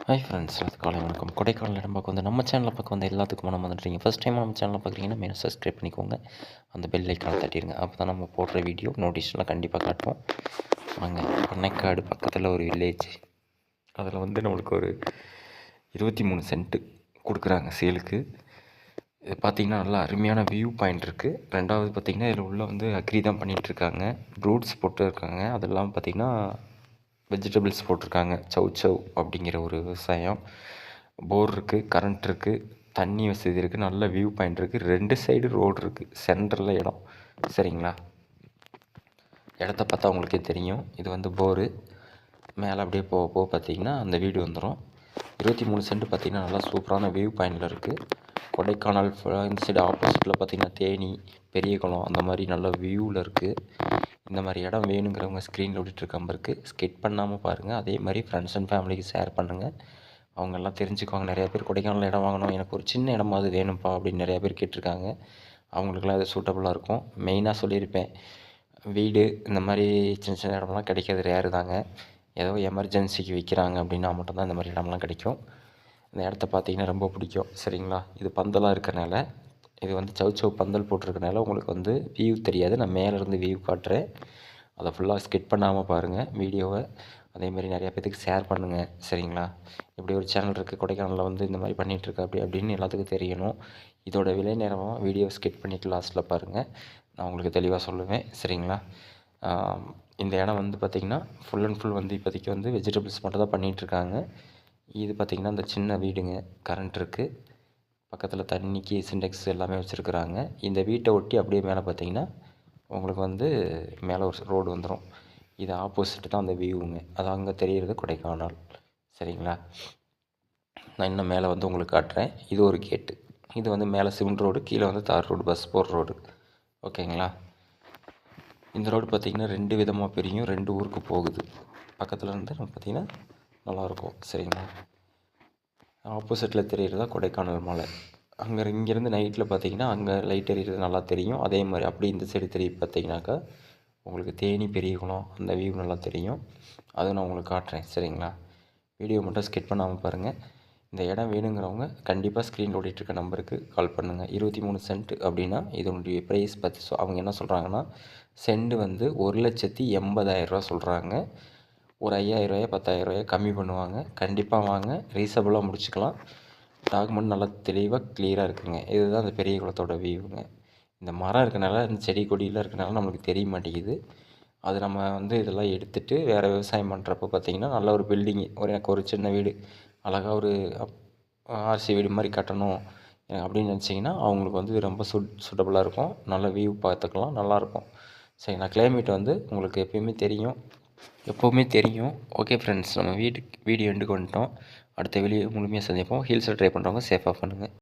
Hi friends, காலை வணக்கம். கொடைக்கானல் இடம் பார்க்க நம்ம சேனலில் பார்க்க எல்லாத்துக்கும் நம்ம வந்துட்டீங்க. ஃபஸ்ட் டைம் நம்ம சேனலில் பார்க்குறீங்கன்னா மெயினாக சப்ஸ்கிரைப் பண்ணிக்கோங்க. அந்த பெல் ஐக்கானை தட்டிடுங்க. அப்போ தான் நம்ம போடுற வீடியோ நோட்டீஸ்லாம் கண்டிப்பாக காட்டுவோம். வாங்க, பண்ணைக்காடு பக்கத்தில் ஒரு வில்லேஜ். அதில் நம்மளுக்கு ஒரு 23 சென்ட்டு கொடுக்குறாங்க சேலுக்கு. இது பார்த்திங்கன்னா நல்லா அருமையான வியூ பாயிண்ட் இருக்குது. ரெண்டாவது பார்த்திங்கன்னா இதில் உள்ள அக்ரி தான் பண்ணிகிட்ருக்காங்க. ஃப்ரூட்ஸ் போட்டு இருக்காங்க. அது இல்லாமல் பார்த்திங்கன்னா வெஜிடபிள்ஸ் போட்டிருக்காங்க. சவ் அப்படிங்கிற ஒரு விவசாயம். போர் இருக்குது, கரண்ட் இருக்குது, தண்ணி வசதி இருக்குது, நல்ல வியூ பாயிண்ட் இருக்குது. 2 சைடு ரோடு இருக்குது, சென்டரில் இடம். சரிங்களா? இடத்த பார்த்தா உங்களுக்கே தெரியும். இது போரு. மேலே அப்படியே போக போக பார்த்திங்கன்னா அந்த வீடு வந்துடும். 23 சென்ட் பார்த்திங்கன்னா நல்லா சூப்பரான வியூ பாயிண்டில் இருக்குது. கொடைக்கானல் இந்த சைடு ஆப்போசிட்டில் பார்த்திங்கன்னா தேனி, பெரியகுளம் அந்த மாதிரி நல்ல வியூவில் இருக்குது. இந்த மாதிரி இடம் வேணுங்கிறவங்க ஸ்க்ரீனில் ஓடிட்டுருக்க நம்பருக்கு ஸ்கிப் பண்ணாமல் பாருங்கள். அதே மாதிரி ஃப்ரெண்ட்ஸ் அண்ட் ஃபேமிலிக்கு ஷேர் பண்ணுங்கள். அவங்கெல்லாம் தெரிஞ்சுக்குவாங்க. நிறையா பேர் கொடைக்கானலில் இடம் வாங்கணும், எனக்கு ஒரு சின்ன இடமாவது வேணும்ப்பா அப்படின்னு நிறையா பேர் கேட்டிருக்காங்க. அவங்களுக்குலாம் அது சூட்டபுளாக இருக்கும். மெயினாக சொல்லியிருப்பேன், வீடு இந்த மாதிரி சின்ன சின்ன இடம்லாம் கிடைக்கிறது ரேரு தாங்க. ஏதோ எமர்ஜென்சிக்கு விற்கிறாங்க அப்படின்னா மட்டும்தான் இந்த மாதிரி இடம்லாம் கிடைக்கும். இந்த இடத்த பார்த்திங்கன்னா ரொம்ப பிடிக்கும். சரிங்களா? இது பந்தலாக இருக்கனால, இது சவ் பந்தல் போட்டிருக்கனால உங்களுக்கு வியூ தெரியாது. நான் மேலேருந்து வியூ காட்டுறேன். அதை ஃபுல்லாக ஸ்கிப் பண்ணாமல் பாருங்கள் வீடியோவை. அதேமாதிரி நிறையா பேத்துக்கு ஷேர் பண்ணுங்கள். சரிங்களா? இப்படி ஒரு சேனல் இருக்குது கொடைக்கானலில் இந்த மாதிரி பண்ணிகிட்ருக்கு அப்படின்னு எல்லாத்துக்கும் தெரியணும். இதோட விலை நேரமாக வீடியோ ஸ்கிப் பண்ணிவிட்டு லாஸ்ட்டில் பாருங்கள். நான் உங்களுக்கு தெளிவாக சொல்லுவேன். சரிங்களா? இந்த இடம் பார்த்திங்கன்னா ஃபுல் அண்ட் ஃபுல் இப்போதைக்கு வெஜிடபிள்ஸ் மட்டும் தான் பண்ணிகிட்ருக்காங்க. இது பார்த்திங்கன்னா இந்த சின்ன வீடுங்க. கரண்ட் இருக்குது. பக்கத்தில் தண்ணிக்கு சிண்டெக்ஸ் எல்லாமே வச்சுருக்குறாங்க. இந்த வீட்டை ஒட்டி அப்படியே மேலே பார்த்திங்கன்னா உங்களுக்கு மேலே ஒரு ரோடு வந்துடும். இது ஆப்போசிட் தான் அந்த வியூவுங்க. அது அங்கே தெரிகிறது கொடைக்கானல். சரிங்களா? நான் இன்னும் மேலே உங்களுக்கு காட்டுறேன். இது ஒரு கேட்டு. இது மேலே சிமெண்ட் ரோடு, கீழே தார் ரோடு, பஸ் போகிற ரோடு. ஓகேங்களா? இந்த ரோடு பார்த்திங்கன்னா 2 விதமாக பிரியும். 2 ஊருக்கு போகுது. பக்கத்தில் இருந்து நம்ம பார்த்திங்கன்னா நல்லாயிருக்கும். சரிங்களா? ஆப்போசிட்டில் தெரிகிறதா கொடைக்கானல் மலை. இங்கேருந்து நைட்டில் பார்த்திங்கன்னா அங்கே லைட் எரிகிறது நல்லா தெரியும். அதே மாதிரி அப்படி இந்த சைடு தெரியும் பார்த்திங்கனாக்கா உங்களுக்கு தேனி, பெரியகுளம் அந்த வியூ நல்லா தெரியும். அதை நான் உங்களுக்கு காட்டுறேன். சரிங்களா? வீடியோ மட்டும் ஸ்கிப் பண்ணாமல் பாருங்கள். இந்த இடம் வேணுங்கிறவங்க கண்டிப்பாக ஸ்க்ரீனில் ஓடிட்டுருக்க நம்பருக்கு கால் பண்ணுங்கள். 23 சென்ட் அப்படின்னா இதனுடைய ப்ரைஸ் பற்றி அவங்க என்ன சொல்கிறாங்கன்னா, சென்ட் 1,80,000 சொல்கிறாங்க. ஒரு 5,000 10,000 கம்மி பண்ணுவாங்க. கண்டிப்பாக வாங்க, ரீசனபுளாக முடிச்சுக்கலாம். டாக்குமெண்ட் நல்லா தெளிவாக கிளியராக இருக்குங்க. இதுதான் அந்த பெரிய குளத்தோட வியூங்க. இந்த மரம் இருக்கனால, இந்த செடி கொடியெலாம் இருக்கனால நம்மளுக்கு தெரிய மாட்டேங்குது. அது நம்ம இதெல்லாம் எடுத்துகிட்டு வேறு விவசாயம் பண்ணுறப்போ பார்த்திங்கன்னா நல்ல ஒரு பில்டிங்கு, எனக்கு ஒரு சின்ன வீடு அழகாக ஒரு ஆர்சி வீடு மாதிரி கட்டணும் அப்படின்னு நினச்சிங்கன்னா அவங்களுக்கு ரொம்ப சூட்டபுளாக இருக்கும். நல்ல வியூ பார்த்துக்கலாம், நல்லாயிருக்கும். சரிங்களா? கிளைமேட் உங்களுக்கு எப்போவுமே தெரியும். ஓகே ஃப்ரெண்ட்ஸ், நம்ம வீடியோ எண்டுக்கு வந்துட்டோம். அடுத்த வீடியோ முழுமையாக சந்திப்போம். ஹில்ஸில் ட்ரை பண்ணுறவங்க சேஃபாக பண்ணுங்கள்.